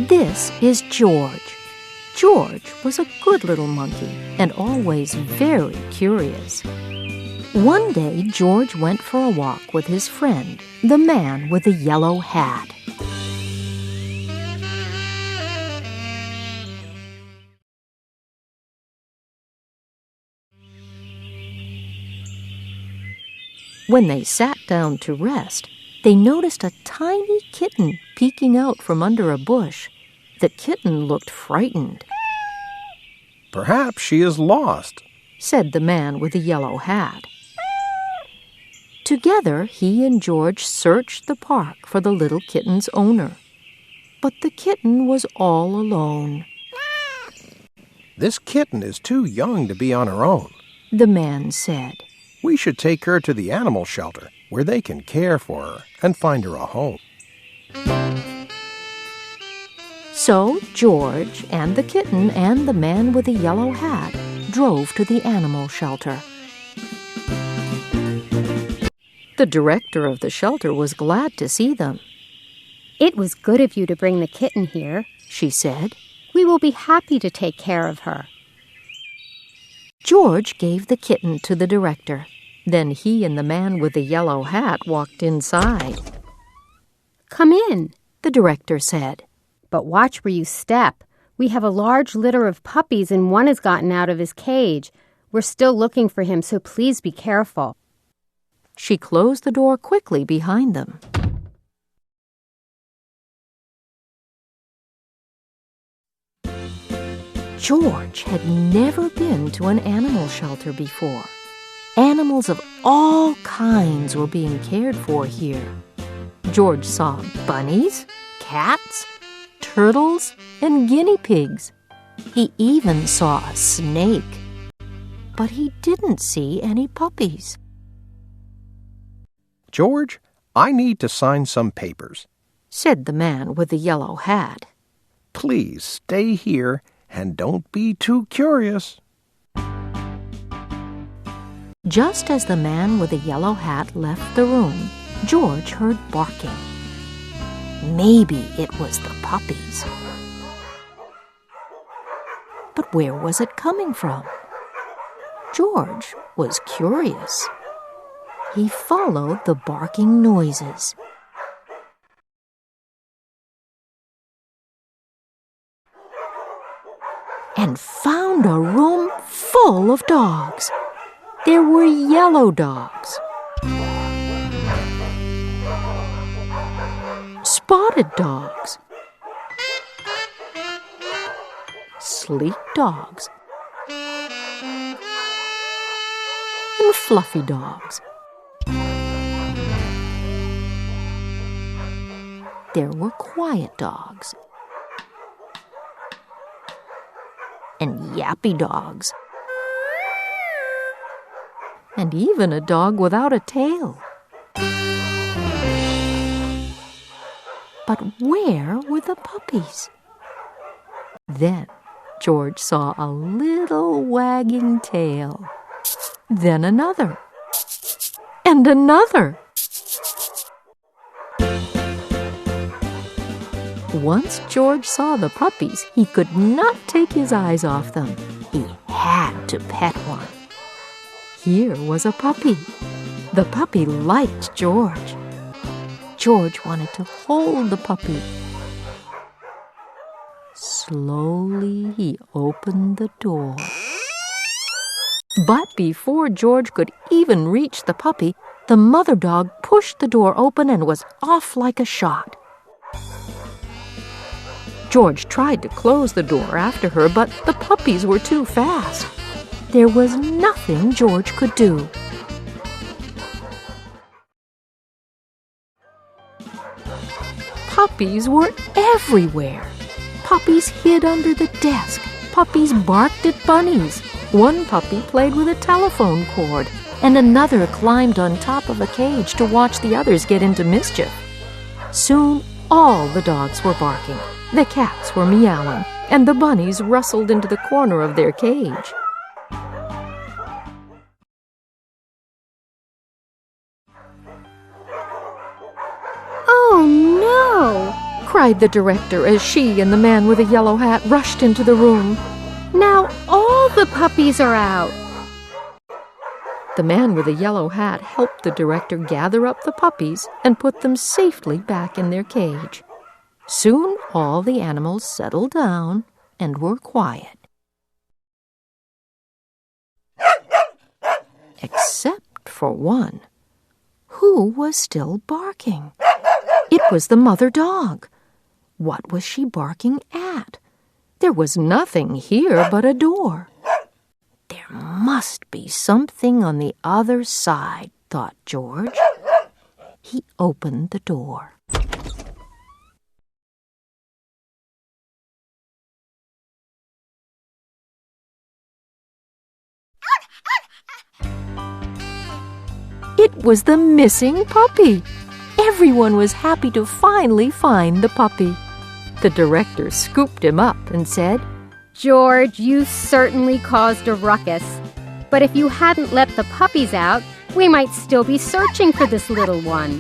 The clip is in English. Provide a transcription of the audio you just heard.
This is George. George was a good little monkey and always very curious. One day, George went for a walk with his friend, the man with the yellow hat. When they sat down to rest, they noticed a tiny kitten peeking out from under a bush. The kitten looked frightened. "Perhaps she is lost," said the man with the yellow hat. Together, he and George searched the park for the little kitten's owner. But the kitten was all alone. "This kitten is too young to be on her own," the man said. "We should take her to the animal shelter, where they can care for her and find her a home." So George and the kitten and the man with the yellow hat drove to the animal shelter. The director of the shelter was glad to see them. "It was good of you to bring the kitten here," she said. "We will be happy to take care of her." George gave the kitten to the director. Then he and the man with the yellow hat walked inside. "Come in," the director said. "But watch where you step. We have a large litter of puppies and one has gotten out of his cage. We're still looking for him, so please be careful." She closed the door quickly behind them. George had never been to an animal shelter before. Animals of all kinds were being cared for here. George saw bunnies, cats, turtles, and guinea pigs. He even saw a snake. But he didn't see any puppies. "George, I need to sign some papers," said the man with the yellow hat. "Please stay here and don't be too curious." Just as the man with the yellow hat left the room, George heard barking. Maybe it was the puppies. But where was it coming from? George was curious. He followed the barking noises. And found a room full of dogs. There were yellow dogs, spotted dogs, sleek dogs, and fluffy dogs. There were quiet dogs and yappy dogs, and even a dog without a tail. But where were the puppies? Then George saw a little wagging tail, then another, and another. Once George saw the puppies, he could not take his eyes off them. He had to pet one. Here was a puppy. The puppy liked George. George wanted to hold the puppy. Slowly he opened the door. But before George could even reach the puppy, the mother dog pushed the door open and was off like a shot. George tried to close the door after her, but the puppies were too fast. There was nothing George could do. Puppies were everywhere. Puppies hid under the desk. Puppies barked at bunnies. One puppy played with a telephone cord, and another climbed on top of a cage to watch the others get into mischief. Soon, all the dogs were barking. The cats were meowing, and the bunnies rustled into the corner of their cage. "Oh no!" cried the director as she and the man with a yellow hat rushed into the room. Now all the puppies are out. The man with the yellow hat helped the director gather up the puppies and put them safely back in their cage. Soon all the animals settled down and were quiet. Except for one, who was still barking. It was the mother dog. What was she barking at? There was nothing here but a door. There must be something on the other side, thought George. He opened the door. It was the missing puppy. Everyone was happy to finally find the puppy. The director scooped him up and said, George, you certainly caused a ruckus. But if you hadn't let the puppies out, we might still be searching for this little one.